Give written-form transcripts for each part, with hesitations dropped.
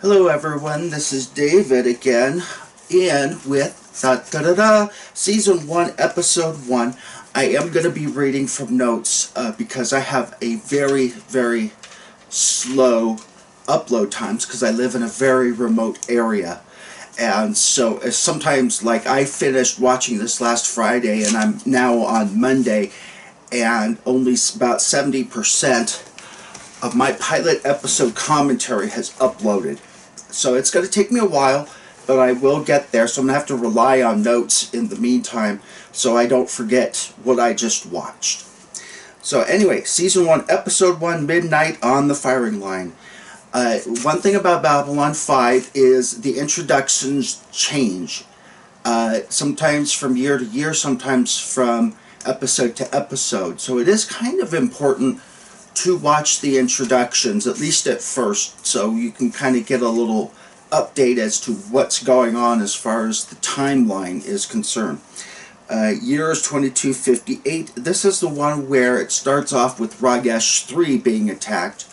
Hello everyone, this is David again, and with Season 1, Episode 1, I am going to be reading from notes because I have a very slow upload times because I live in a very remote area. And so sometimes, like, I finished watching this last Friday and I'm now on Monday, and only about 70% of my pilot episode commentary has uploaded. So it's going to take me a while, but I will get there. So I'm going to have to rely on notes in the meantime so I don't forget what I just watched. So anyway, Season 1, Episode 1, Midnight on the Firing Line. One thing about Babylon 5 is the introductions change. Sometimes from year to year, sometimes from episode to episode. So it is kind of important to watch the introductions, at least at first, so you can kind of get a little update as to what's going on as far as the timeline is concerned. Year is 2258. This is the one where it starts off with Ragesh 3 being attacked.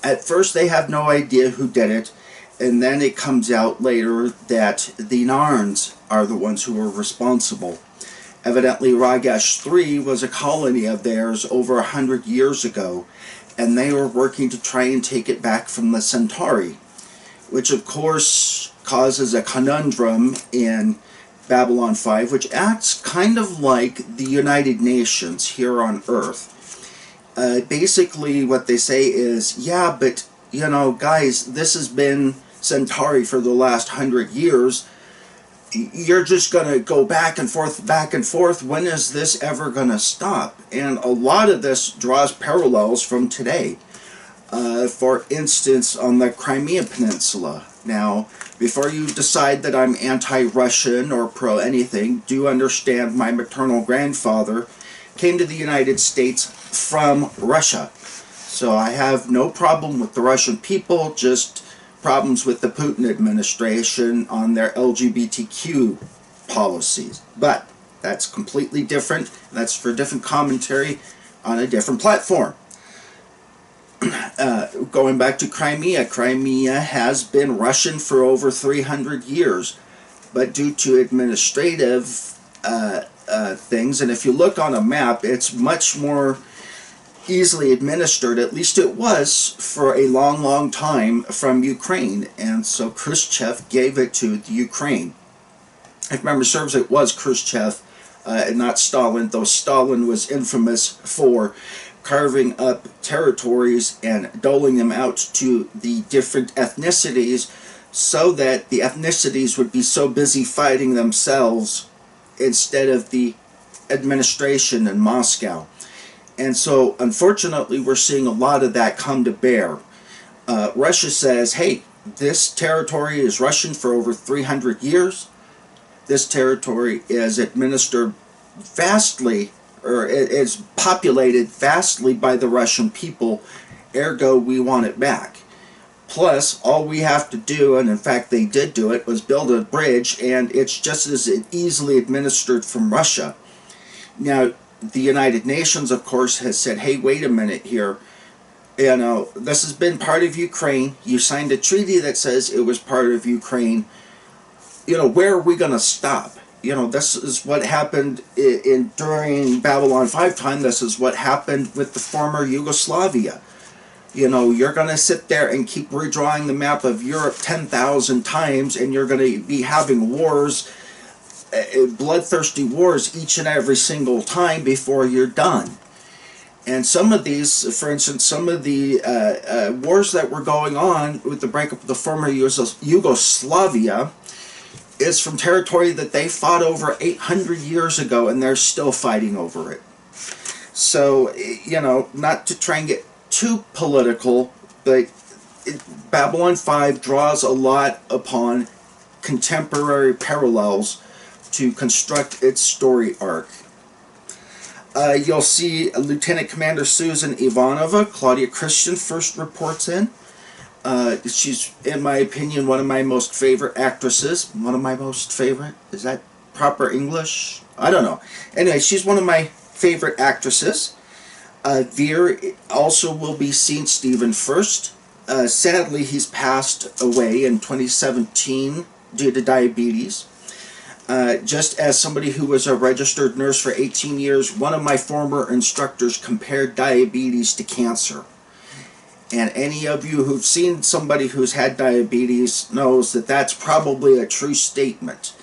At first they have no idea who did it, and then it comes out later that the Narns are the ones who are responsible. Evidently, Ragesh 3 was a colony of theirs over 100 years ago, and they were working to try and take it back from the Centauri, which of course causes a conundrum in Babylon 5, which acts kind of like the United Nations here on Earth. Basically, what they say is, yeah, but, you know, guys, this has been Centauri for the last 100 years. You're just going to go back and forth. When is this ever going to stop? And a lot of this draws parallels from today. For instance, on the Crimea Peninsula. Now, before you decide that I'm anti-Russian or pro-anything, do understand my maternal grandfather came to the United States from Russia. So I have no problem with the Russian people, just problems with the Putin administration on their LGBTQ policies. But that's completely different. That's for different commentary on a different platform. Going back to Crimea, Crimea has been Russian for over 300 years. But due to administrative things, and if you look on a map, it's much more easily administered, at least it was for a long time, from Ukraine, and so Khrushchev gave it to the Ukraine. If memory serves, it was Khrushchev and not Stalin, though Stalin was infamous for carving up territories and doling them out to the different ethnicities so that the ethnicities would be so busy fighting themselves instead of the administration in Moscow. And so, unfortunately, we're seeing a lot of that come to bear. Russia says, hey, this territory is Russian for over 300 years. This territory is administered vastly, or it is populated vastly by the Russian people, ergo we want it back. Plus, all we have to do, and in fact they did do it, was build a bridge, and it's just as easily administered from Russia. Now, the United Nations, of course, has said, hey, wait a minute here. You know, this has been part of Ukraine. You signed a treaty that says it was part of Ukraine. You know, where are we going to stop? You know, this is what happened during Babylon 5 time. This is what happened with the former Yugoslavia. You know, you're going to sit there and keep redrawing the map of Europe 10,000 times, and you're going to be having wars, bloodthirsty wars each and every single time before you're done. And some of these, for instance, some of the wars that were going on with the breakup of the former Yugoslavia is from territory that they fought over 800 years ago, and they're still fighting over it. So, you know, not to try and get too political, but Babylon 5 draws a lot upon contemporary parallels to construct its story arc. You'll see Lieutenant Commander Susan Ivanova, Claudia Christian first reports in. She's, in my opinion, one of my most favorite actresses. One of my most favorite? Is that proper English? I don't know. Anyway, she's one of my favorite actresses. Veer also will be seen Stephen first. Sadly, he's passed away in 2017 due to diabetes. Just as somebody who was a registered nurse for 18 years, one of my former instructors compared diabetes to cancer. And any of you who've seen somebody who's had diabetes knows that that's probably a true statement.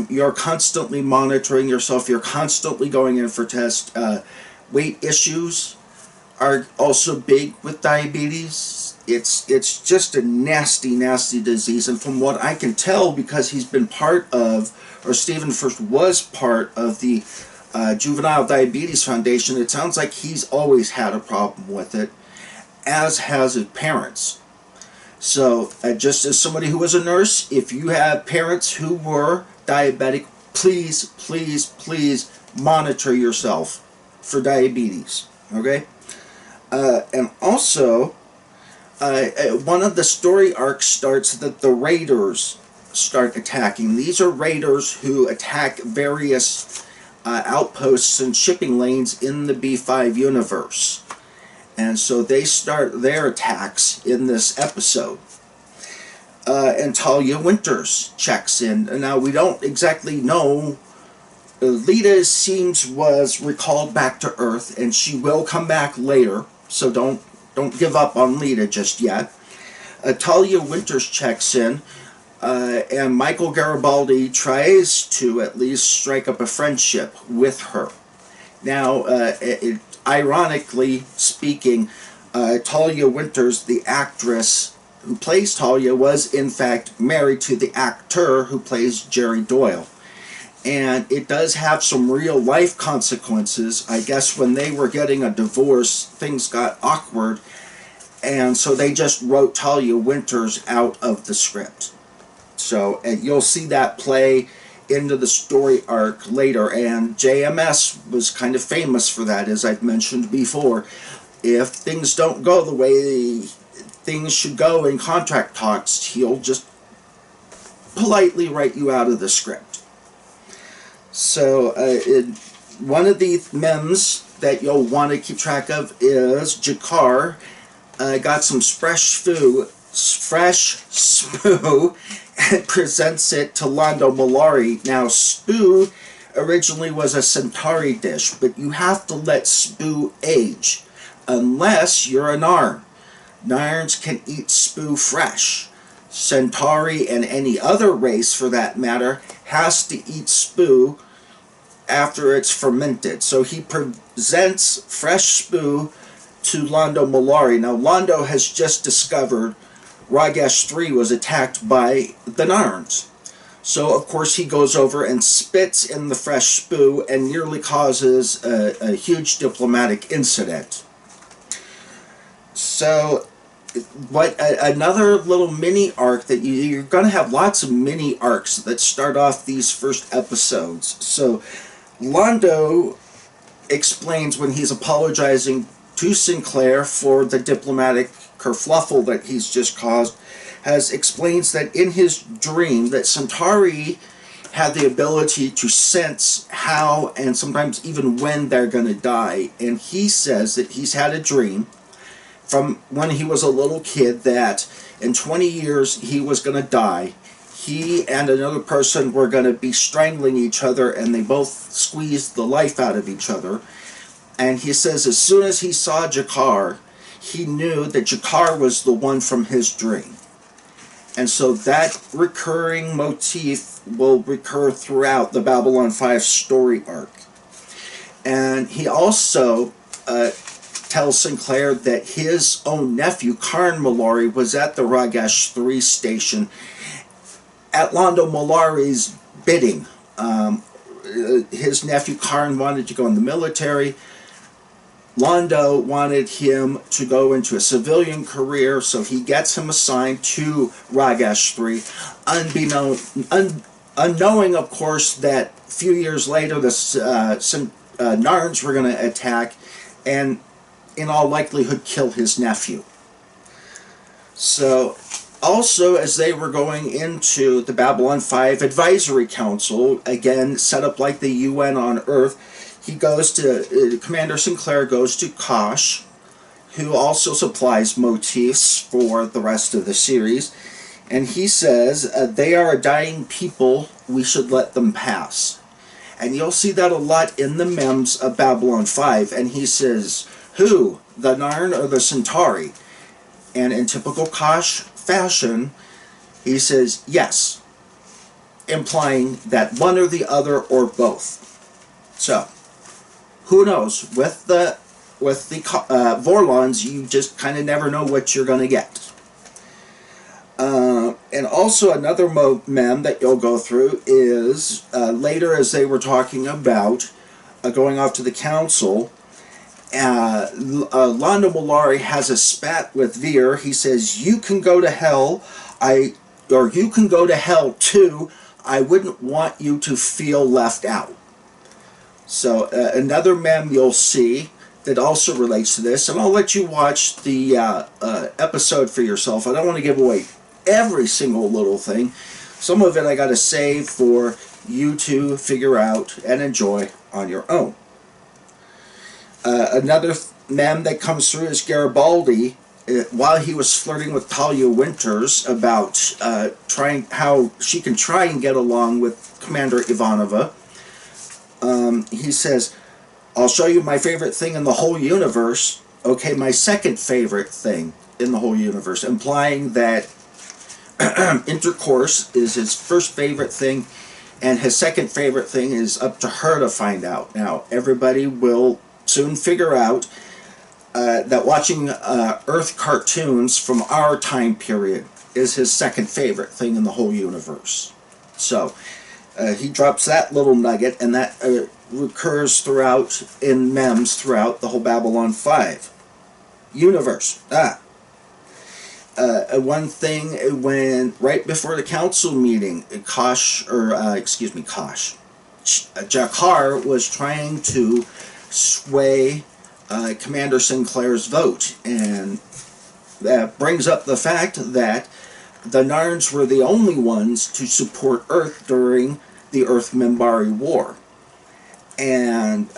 You're constantly monitoring yourself. You're constantly going in for tests. Weight issues are also big with diabetes. It's just a nasty, nasty disease. And from what I can tell, because he's been part of, or Stephen first was part of the Juvenile Diabetes Foundation, it sounds like he's always had a problem with it, as has his parents. So just as somebody who was a nurse, if you have parents who were diabetic, please, please, please monitor yourself for diabetes. Okay? And also, one of the story arcs starts that the raiders start attacking. These are raiders who attack various outposts and shipping lanes in the B5 universe. And so they start their attacks in this episode. And Talia Winters checks in. Now, we don't exactly know. Lita seems was recalled back to Earth, and she will come back later. So don't give up on Lita just yet. Talia Winters checks in, and Michael Garibaldi tries to at least strike up a friendship with her. Now, ironically speaking, Talia Winters, the actress who plays Talia, was in fact married to the actor who plays Jerry Doyle. And it does have some real life consequences. I guess when they were getting a divorce, things got awkward, and so they just wrote Talia Winters out of the script. So you'll see that play into the story arc later, and JMS was kind of famous for that, as I've mentioned before. If things don't go the way things should go in contract talks, he'll just politely write you out of the script. So one of the memes that you'll want to keep track of is Jakar got some fresh spoo and presents it to Londo Mollari. Now, spoo originally was a Centauri dish, but you have to let spoo age, unless you're a Narn. Narns can eat spoo fresh. Centauri, and any other race for that matter, has to eat spoo after it's fermented. So he presents fresh spoo to Londo Mollari. Now, Londo has just discovered Ragesh 3 was attacked by the Narns. So, of course, he goes over and spits in the fresh spoo and nearly causes a huge diplomatic incident. So, another little mini arc that you're going to have lots of mini arcs that start off these first episodes. So, Londo explains when he's apologizing to Sinclair for the diplomatic kerfluffle that he's just caused, explains that in his dream that Centauri had the ability to sense how and sometimes even when they're going to die. And he says that he's had a dream from when he was a little kid that in 20 years he was going to die. He and another person were going to be strangling each other, and they both squeezed the life out of each other. And he says as soon as he saw Jakar, he knew that Jakar was the one from his dream. And so that recurring motif will recur throughout the Babylon 5 story arc. And he also tells Sinclair that his own nephew, Karn Mollari, was at the Ragesh 3 station at Londo Mollari's bidding. His nephew Karn wanted to go in the military. Londo wanted him to go into a civilian career, so he gets him assigned to Ragesh 3, unknowing, of course, that a few years later the Narns were going to attack and, in all likelihood, kill his nephew. So, also, as they were going into the Babylon 5 Advisory Council, again, set up like the UN on Earth, he goes to, Commander Sinclair goes to Kosh, who also supplies motifs for the rest of the series. And he says, they are a dying people, we should let them pass. And you'll see that a lot in the memes of Babylon 5. And he says, who? The Narn or the Centauri? And in typical Kosh fashion, he says, yes, implying that one or the other or both. So, who knows? With the Vorlons, you just kind of never know what you're going to get. And also another mem that you'll go through is later, as they were talking about going off to the council, Londo Mollari has a spat with Veer. He says, you can go to hell, or you can go to hell too. I wouldn't want you to feel left out. So another mem you'll see that also relates to this, and I'll let you watch the episode for yourself. I don't want to give away every single little thing. Some of it I got to save for you to figure out and enjoy on your own. Another mem that comes through is Garibaldi, while he was flirting with Talia Winters about how she can try and get along with Commander Ivanova. He says, I'll show you my favorite thing in the whole universe. Okay, my second favorite thing in the whole universe, implying that intercourse is his first favorite thing, and his second favorite thing is up to her to find out. Now, everybody will soon figure out that watching Earth cartoons from our time period is his second favorite thing in the whole universe. So, he drops that little nugget, and that recurs throughout in memes throughout the whole Babylon 5 universe. One thing, when right before the council meeting, Jakar was trying to sway Commander Sinclair's vote, and that brings up the fact that the Narns were the only ones to support Earth during the Earth-Minbari War. And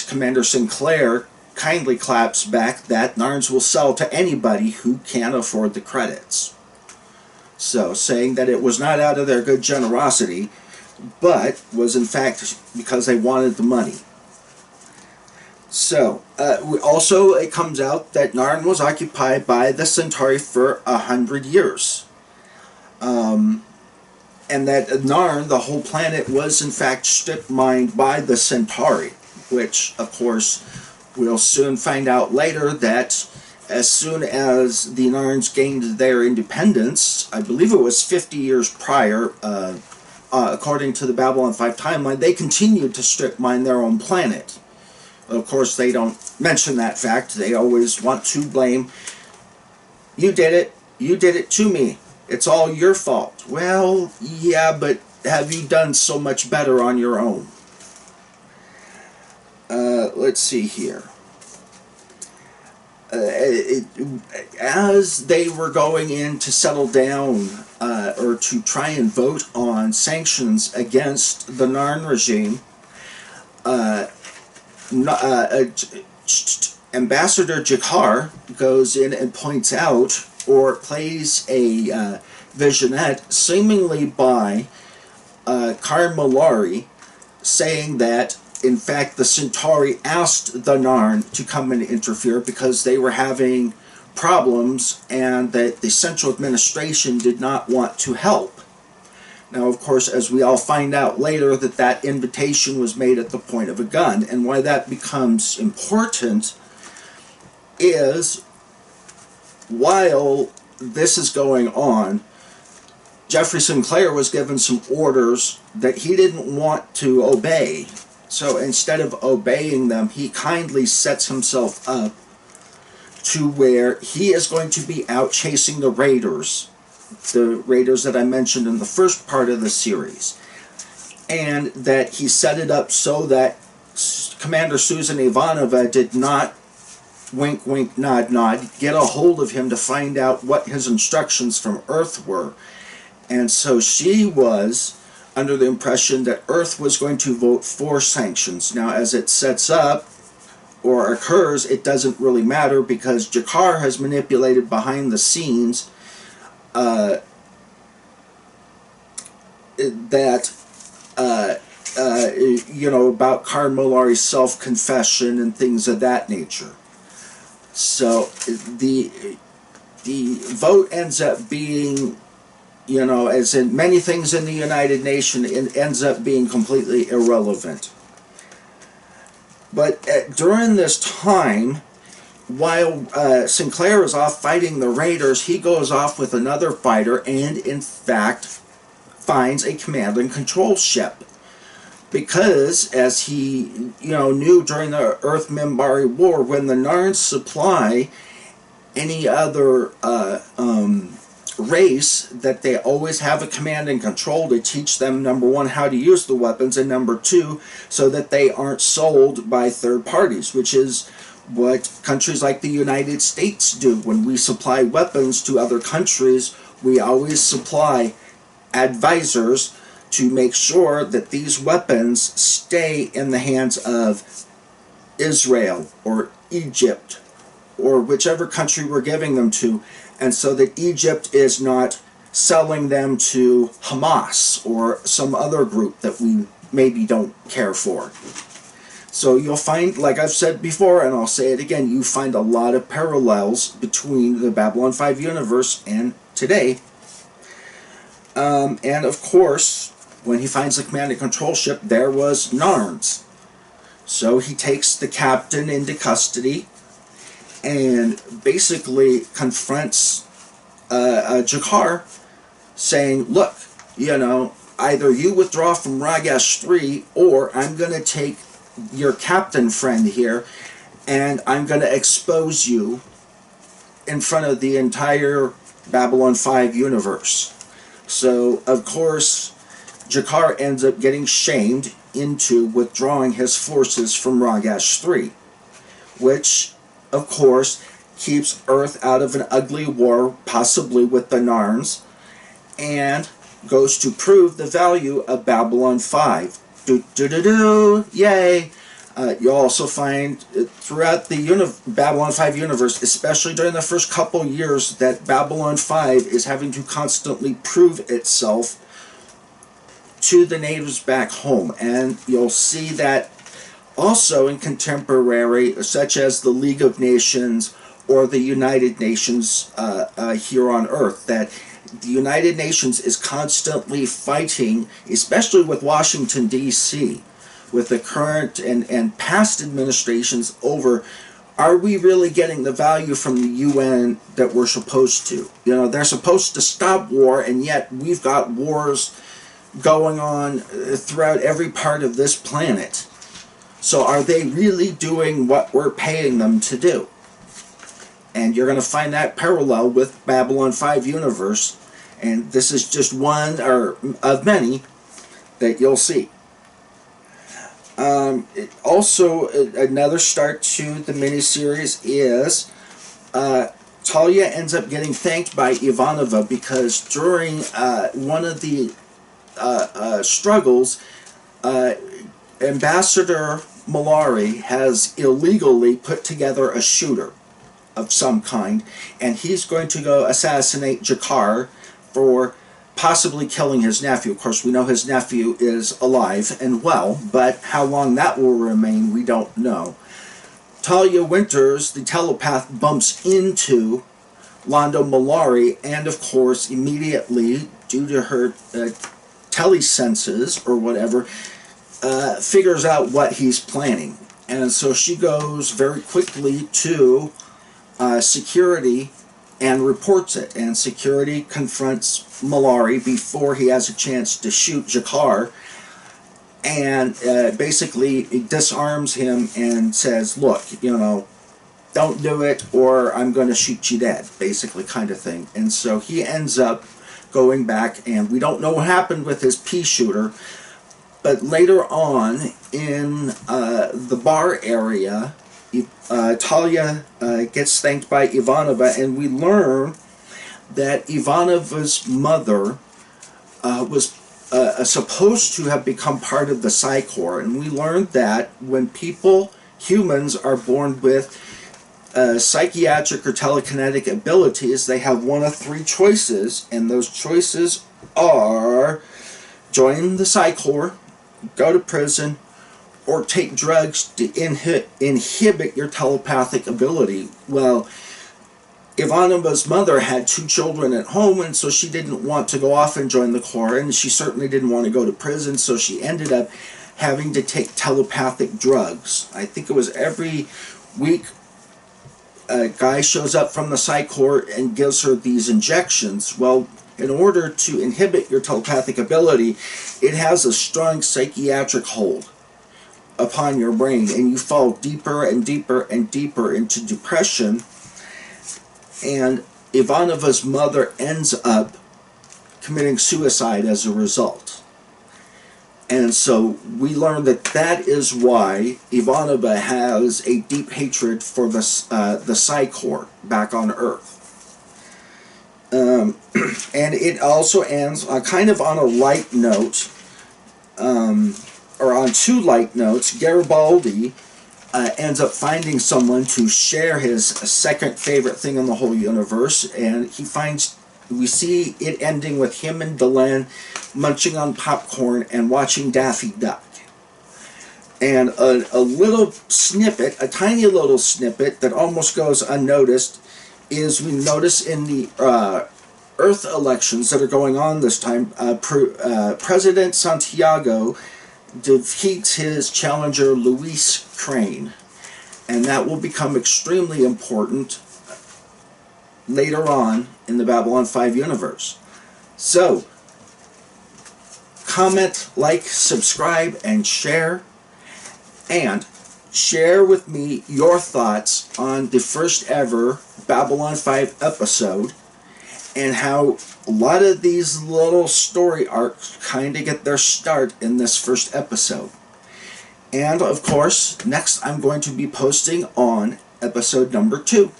Commander Sinclair kindly claps back that Narns will sell to anybody who can afford the credits. So, saying that it was not out of their good generosity, but was in fact because they wanted the money. So, also it comes out that Narn was occupied by the Centauri for 100 years. And that Narn, the whole planet, was in fact strip mined by the Centauri, which, of course, we'll soon find out later that as soon as the Narns gained their independence, I believe it was 50 years prior, according to the Babylon 5 timeline, they continued to strip mine their own planet. Of course, they don't mention that fact. They always want to blame, you did it to me. It's all your fault. Well, yeah, but have you done so much better on your own? Let's see here. As they were going in to settle down or to try and vote on sanctions against the Narn regime, Ambassador Jakar goes in and points out or plays a vignette seemingly by Karn Mollari, saying that in fact the Centauri asked the Narn to come and interfere because they were having problems and that the central administration did not want to help. Now, of course, as we all find out later, that invitation was made at the point of a gun. And why that becomes important is, while this is going on, Jeffrey Sinclair was given some orders that he didn't want to obey. So instead of obeying them, he kindly sets himself up to where he is going to be out chasing the raiders that I mentioned in the first part of the series. And that he set it up so that Commander Susan Ivanova did not, wink wink nod nod, get a hold of him to find out what his instructions from Earth were. And so she was under the impression that Earth was going to vote for sanctions. Now, as it sets up, or occurs, it doesn't really matter because Jakar has manipulated behind the scenes that about Khan Malari's self-confession and things of that nature. So the vote ends up being, as in many things in the United Nations, it ends up being completely irrelevant. But during this time, while Sinclair is off fighting the Raiders, he goes off with another fighter and, in fact, finds a command and control ship. Because, as he knew during the Earth-Minbari War, when the Narns supply any other race, that they always have a command and control to teach them, number one, how to use the weapons, and number two, so that they aren't sold by third parties, which is what countries like the United States do. When we supply weapons to other countries, we always supply advisors to make sure that these weapons stay in the hands of Israel or Egypt or whichever country we're giving them to, and so that Egypt is not selling them to Hamas or some other group that we maybe don't care for. So you'll find, like I've said before, and I'll say it again, you find a lot of parallels between the Babylon 5 universe and today. And of course, when he finds the command and control ship, there was Narns. So he takes the captain into custody and basically confronts Jakar, saying, look, either you withdraw from Ragesh 3, or I'm going to take your captain friend here, and I'm going to expose you in front of the entire Babylon 5 universe. So, of course, Jakar ends up getting shamed into withdrawing his forces from Ragesh 3, which, of course, keeps Earth out of an ugly war, possibly with the Narns, and goes to prove the value of Babylon 5. Do-do-do-do! Yay! You'll also find throughout the Babylon 5 universe, especially during the first couple years, that Babylon 5 is having to constantly prove itself to the natives back home. And you'll see that also in contemporary, such as the League of Nations or the United Nations here on Earth, that the United Nations is constantly fighting, especially with Washington, D.C., with the current and past administrations over, are we really getting the value from the UN that we're supposed to? They're supposed to stop war, and yet we've got wars going on throughout every part of this planet. So are they really doing what we're paying them to do? And you're going to find that parallel with Babylon 5 universe, and this is just one of many that you'll see. Also, another start to the miniseries is Talia ends up getting thanked by Ivanova because during one of the struggles, Ambassador Malari has illegally put together a shooter of some kind, and he's going to go assassinate Jakar for possibly killing his nephew. Of course, we know his nephew is alive and well, but how long that will remain, we don't know. Talia Winters, the telepath, bumps into Londo Malari, and of course, immediately, due to her telesenses or whatever, figures out what he's planning. And so she goes very quickly to security and reports it. And security confronts Malari before he has a chance to shoot Jakar, and basically disarms him and says, look, don't do it or I'm going to shoot you dead, basically, kind of thing. And so he ends up going back, and we don't know what happened with his pea shooter, but later on in the bar area, Talia gets thanked by Ivanova, and we learn that Ivanova's mother was supposed to have become part of the Psi Corps, and we learned that when people humans are born with psychiatric or telekinetic abilities, they have one of three choices, and those choices are join the Psi Corps, go to prison, or take drugs to inhibit your telepathic ability. Well, Ivanova's mother had 2 children at home, and so she didn't want to go off and join the Corps, and she certainly didn't want to go to prison, so she ended up having to take telepathic drugs. I think it was every week a guy shows up from the Psi Corps and gives her these injections. Well, in order to inhibit your telepathic ability, it has a strong psychiatric hold upon your brain, and you fall deeper and deeper and deeper into depression. And Ivanova's mother ends up committing suicide as a result. And so we learn that that is why Ivanova has a deep hatred for the Psi Corps back on Earth. And it also ends kind of on a light note, or on 2 light notes. Garibaldi ends up finding someone to share his second favorite thing in the whole universe, and we see it ending with him and Delenn munching on popcorn and watching Daffy Duck. And a little snippet, a tiny little snippet that almost goes unnoticed, is we notice in the Earth elections that are going on this time, President Santiago defeats his challenger Luis Crane, and that will become extremely important later on in the Babylon 5 universe. So, comment, like, subscribe, and share with me your thoughts on the first ever Babylon 5 episode, and how a lot of these little story arcs kind of get their start in this first episode. And of course, next I'm going to be posting on episode number 2.